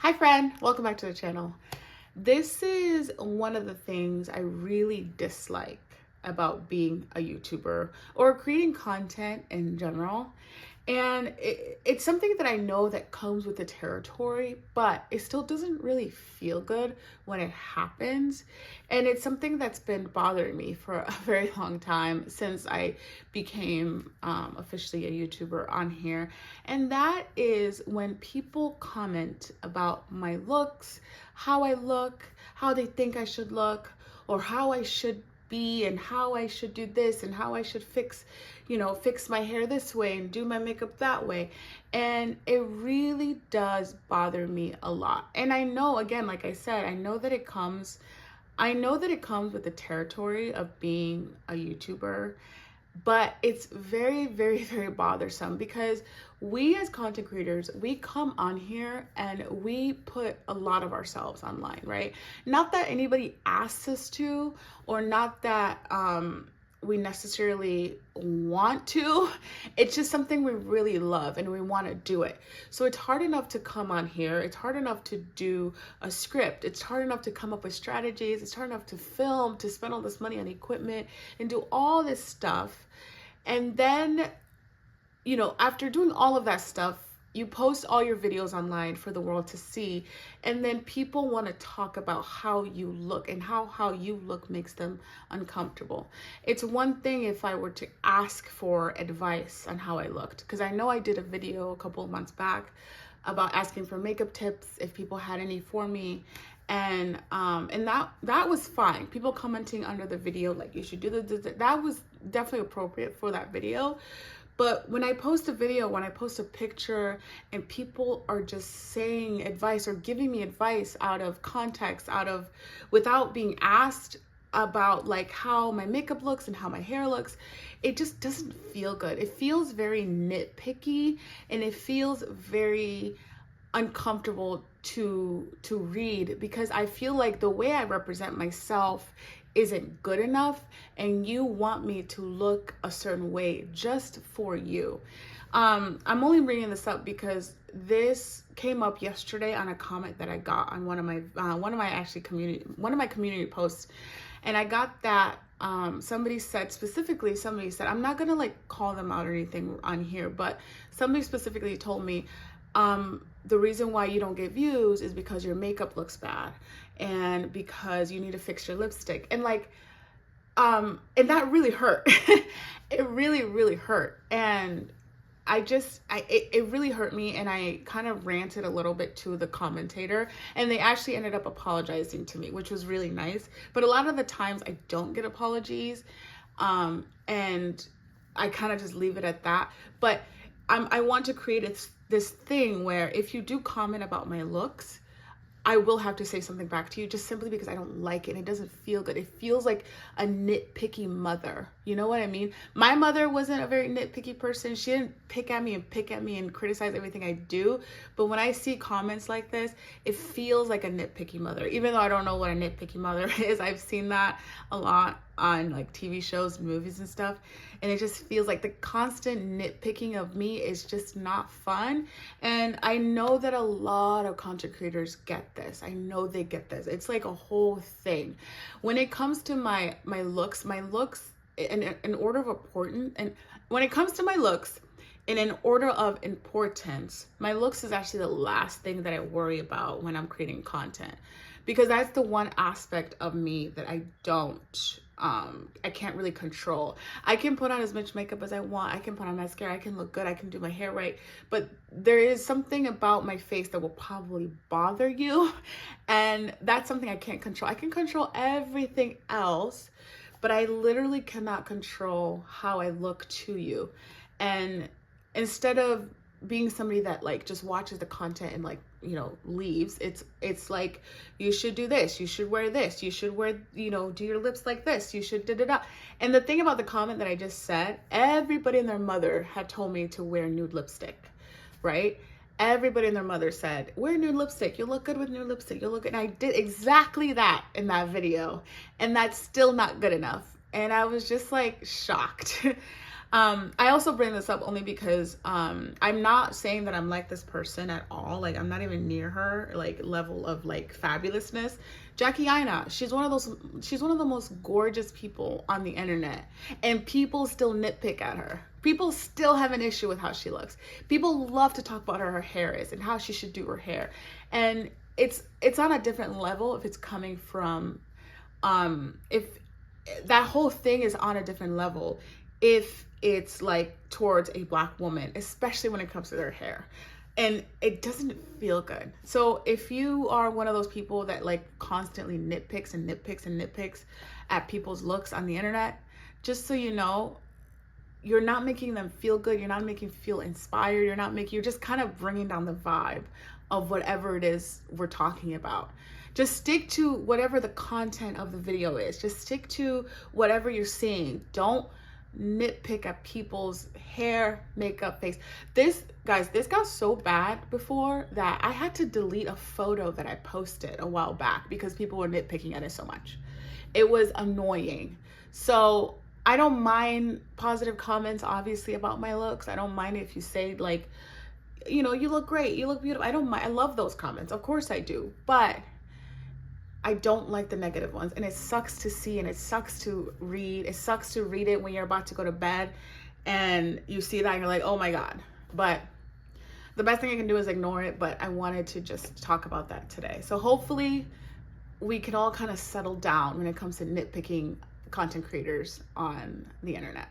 Hi friend, welcome back to the channel. This is one of the things I really dislike about being a YouTuber or creating content in general. And it's something that I know that comes with the territory, but it still doesn't really feel good when it happens. And it's something that's been bothering me for a very long time since I became officially a YouTuber on here. And that is when people comment about my looks, how I look, how they think I should look, or how I should be and how I should do this and how I should fix my hair this way and do my makeup that way. And it really does bother me a lot. And I know, again, like I said, I know that it comes with the territory of being a YouTuber, but it's very, very, very bothersome because we as content creators, we come on here and we put a lot of ourselves online, right? Not that anybody asks us to, or not that we necessarily want to. It's just something we really love and we want to do it. So it's hard enough to come on here. It's hard enough to do a script. It's hard enough to come up with strategies. It's hard enough to film, to spend all this money on equipment and do all this stuff. And then, after doing all of that stuff, you post all your videos online for the world to see, and then people want to talk about how you look and how you look makes them uncomfortable. It's one thing if I were to ask for advice on how I looked, because I know I did a video a couple of months back about asking for makeup tips if people had any for me. And that was fine. People commenting under the video like you should do that was definitely appropriate for that video. But when I post a video, when I post a picture and people are just saying advice or giving me advice out of context, without being asked about like how my makeup looks and how my hair looks, it just doesn't feel good. It feels very nitpicky and it feels very uncomfortable to read, because I feel like the way I represent myself isn't good enough and you want me to look a certain way just for you. I'm only bringing this up because this came up yesterday on a comment that I got on one of my community posts, and I got that somebody said, I'm not gonna like call them out or anything on here, but somebody specifically told me the reason why you don't get views is because your makeup looks bad and because you need to fix your lipstick. And like, and that really hurt. It really, really hurt. And it really hurt me. And I kind of ranted a little bit to the commentator, and they actually ended up apologizing to me, which was really nice. But a lot of the times I don't get apologies. And I kind of just leave it at that. But I want to create this thing where if you do comment about my looks, I will have to say something back to you, just simply because I don't like it. It doesn't feel good. It feels like a nitpicky mother. You know what I mean? My mother wasn't a very nitpicky person. She didn't pick at me and criticize everything I do. But when I see comments like this, it feels like a nitpicky mother. Even though I don't know what a nitpicky mother is, I've seen that a lot on like TV shows, movies and stuff. And it just feels like the constant nitpicking of me is just not fun. And I know that a lot of content creators get this. I know they get this. It's like a whole thing. When it comes to my looks in order of importance, and when it comes to my looks in an order of importance, my looks is actually the last thing that I worry about when I'm creating content, because that's the one aspect of me that I can't really control. I can put on as much makeup as I want. I can put on mascara. I can look good. I can do my hair right. But there is something about my face that will probably bother you. And that's something I can't control. I can control everything else, but I literally cannot control how I look to you. And instead of being somebody that like just watches the content and like, leaves, it's like, you should do this, you should wear this, you should wear, do your lips like this, you should da-da-da. And the thing about the comment that I just said, everybody and their mother had told me to wear nude lipstick, right? Everybody and their mother said, wear nude lipstick, you'll look good with nude lipstick, you'll look good. And I did exactly that in that video, and that's still not good enough. And I was just like shocked. I also bring this up only because I'm not saying that I'm like this person at all. Like, I'm not even near her like level of like fabulousness. Jackie Aina, she's one of the most gorgeous people on the internet, and people still nitpick at her. People still have an issue with how she looks. People love to talk about her hair is and how she should do her hair, and it's on a different level if it's coming from if that whole thing is on a different level if it's like towards a Black woman, especially when it comes to their hair, and it doesn't feel good. So if you are one of those people that like constantly nitpicks and nitpicks and nitpicks at people's looks on the internet, just so you know, you're not making them feel good. You're not making them feel inspired. You're just kind of bringing down the vibe of whatever it is we're talking about. Just stick to whatever the content of the video is. Just stick to whatever you're seeing. Don't nitpick at people's hair, makeup, face. This got so bad before that I had to delete a photo that I posted a while back because people were nitpicking at it so much. It was annoying. So I don't mind positive comments, obviously, about my looks. I don't mind if you say like, you know, you look great, you look beautiful. I don't mind. I love those comments. Of course I do. But I don't like the negative ones, and it sucks to see, and it sucks to read. It sucks to read it when you're about to go to bed and you see that and you're like, oh my God. But the best thing I can do is ignore it, but I wanted to just talk about that today. So hopefully we can all kind of settle down when it comes to nitpicking content creators on the internet.